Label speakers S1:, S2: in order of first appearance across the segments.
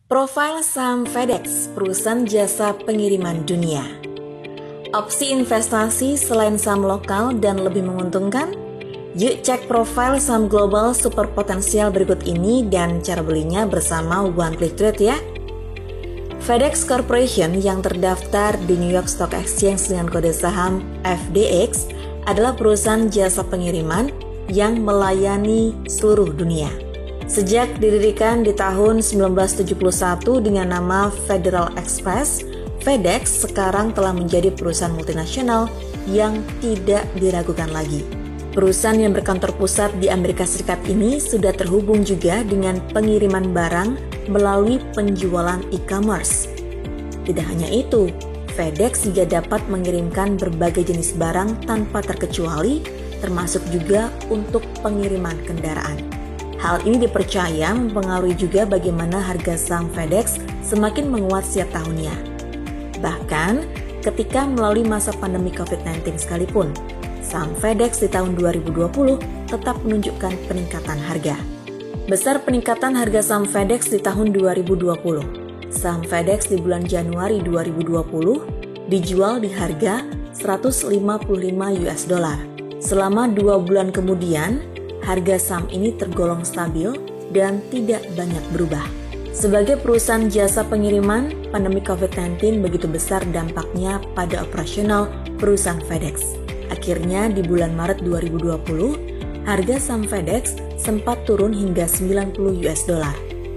S1: Profil saham FedEx, perusahaan jasa pengiriman dunia. Opsi investasi selain saham lokal dan lebih menguntungkan? Yuk cek profil saham global super potensial berikut ini dan cara belinya bersama One Click Trade ya. FedEx Corporation yang terdaftar di New York Stock Exchange dengan kode saham FDX adalah perusahaan jasa pengiriman yang melayani seluruh dunia. Sejak didirikan di tahun 1971 dengan nama Federal Express, FedEx sekarang telah menjadi perusahaan multinasional yang tidak diragukan lagi. Perusahaan yang berkantor pusat di Amerika Serikat ini sudah terhubung juga dengan pengiriman barang melalui penjualan e-commerce. Tidak hanya itu, FedEx juga dapat mengirimkan berbagai jenis barang tanpa terkecuali, termasuk juga untuk pengiriman kendaraan. Hal ini dipercaya mempengaruhi juga bagaimana harga saham FedEx semakin menguat setiap tahunnya. Bahkan, ketika melalui masa pandemi COVID-19 sekalipun, saham FedEx di tahun 2020 tetap menunjukkan peningkatan harga. Besar peningkatan harga saham FedEx di tahun 2020. Saham FedEx di bulan Januari 2020 dijual di harga $155. Selama 2 bulan kemudian, harga saham ini tergolong stabil dan tidak banyak berubah. Sebagai perusahaan jasa pengiriman, pandemi COVID-19 begitu besar dampaknya pada operasional perusahaan FedEx. Akhirnya di bulan Maret 2020, harga saham FedEx sempat turun hingga $90.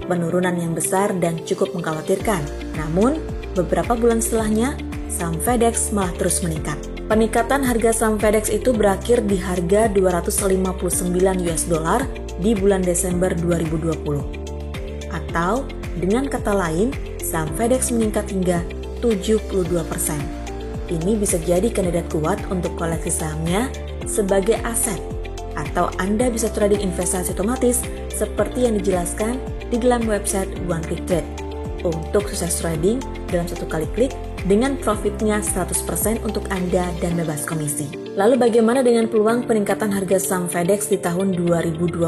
S1: Penurunan yang besar dan cukup mengkhawatirkan. Namun, beberapa bulan setelahnya, saham FedEx malah terus meningkat. Peningkatan harga saham FedEx itu berakhir di harga $259 di bulan Desember 2020. Atau, dengan kata lain, saham FedEx meningkat hingga 72%. Ini bisa jadi kandidat kuat untuk koleksi sahamnya sebagai aset, atau Anda bisa trading investasi otomatis seperti yang dijelaskan di dalam website One Click Trade. Untuk sukses trading dalam satu kali klik, dengan profitnya 100% untuk Anda dan bebas komisi. Lalu bagaimana dengan peluang peningkatan harga saham FedEx di tahun 2021?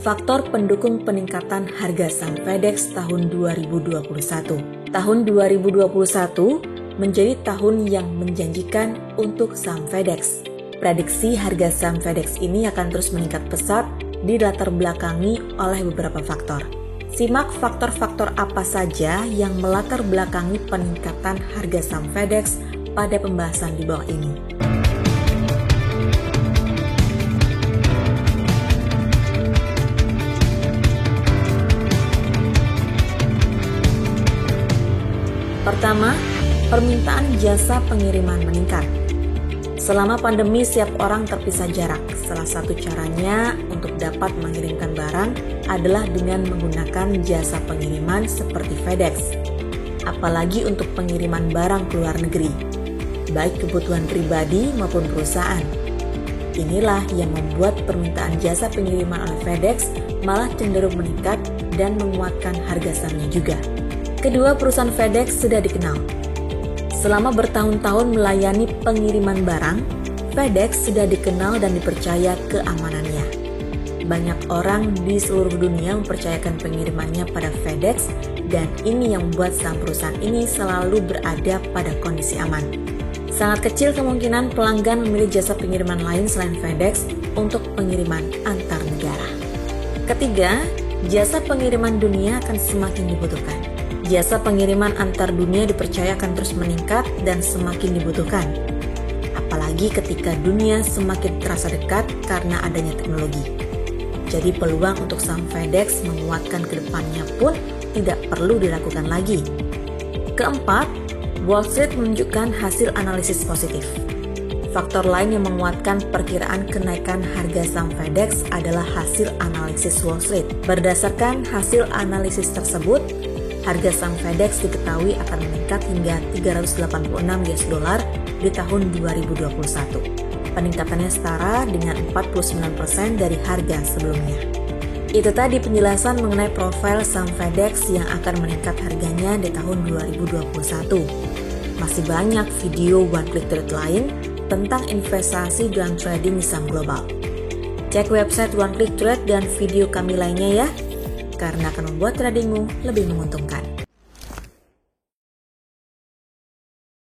S1: Faktor pendukung peningkatan harga saham FedEx tahun 2021. Tahun 2021 menjadi tahun yang menjanjikan untuk saham FedEx. Prediksi harga saham FedEx ini akan terus meningkat pesat dilatar belakangi oleh beberapa faktor. Simak faktor-faktor apa saja yang melatar belakangi peningkatan harga saham FedEx pada pembahasan di bawah ini. Pertama, permintaan jasa pengiriman meningkat. Selama pandemi, setiap orang terpisah jarak. Salah satu caranya untuk dapat mengirimkan barang adalah dengan menggunakan jasa pengiriman seperti FedEx. Apalagi untuk pengiriman barang ke luar negeri, baik kebutuhan pribadi maupun perusahaan. Inilah yang membuat permintaan jasa pengiriman oleh FedEx malah cenderung meningkat dan menguatkan harga sahamnya juga. Kedua, perusahaan FedEx sudah dikenal. Selama bertahun-tahun melayani pengiriman barang, FedEx sudah dikenal dan dipercaya keamanannya. Banyak orang di seluruh dunia mempercayakan pengirimannya pada FedEx dan ini yang membuat saham perusahaan ini selalu berada pada kondisi aman. Sangat kecil kemungkinan pelanggan memilih jasa pengiriman lain selain FedEx untuk pengiriman antar negara. Ketiga, jasa pengiriman dunia akan semakin dibutuhkan. Jasa pengiriman antar dunia dipercaya akan terus meningkat dan semakin dibutuhkan. Apalagi ketika dunia semakin terasa dekat karena adanya teknologi. Jadi peluang untuk saham FedEx menguatkan ke depannya pun tidak perlu diragukan lagi. Keempat, Wall Street menunjukkan hasil analisis positif. Faktor lain yang menguatkan perkiraan kenaikan harga saham FedEx adalah hasil analisis Wall Street. Berdasarkan hasil analisis tersebut, harga saham FedEx diketahui akan meningkat hingga $386 di tahun 2021. Peningkatannya setara dengan 49% dari harga sebelumnya. Itu tadi penjelasan mengenai profil saham FedEx yang akan meningkat harganya di tahun 2021. Masih banyak video One Click Trade lain tentang investasi dan trading di saham global. Cek website One Click Trade dan video kami lainnya ya. karena akan membuat tradingmu lebih menguntungkan.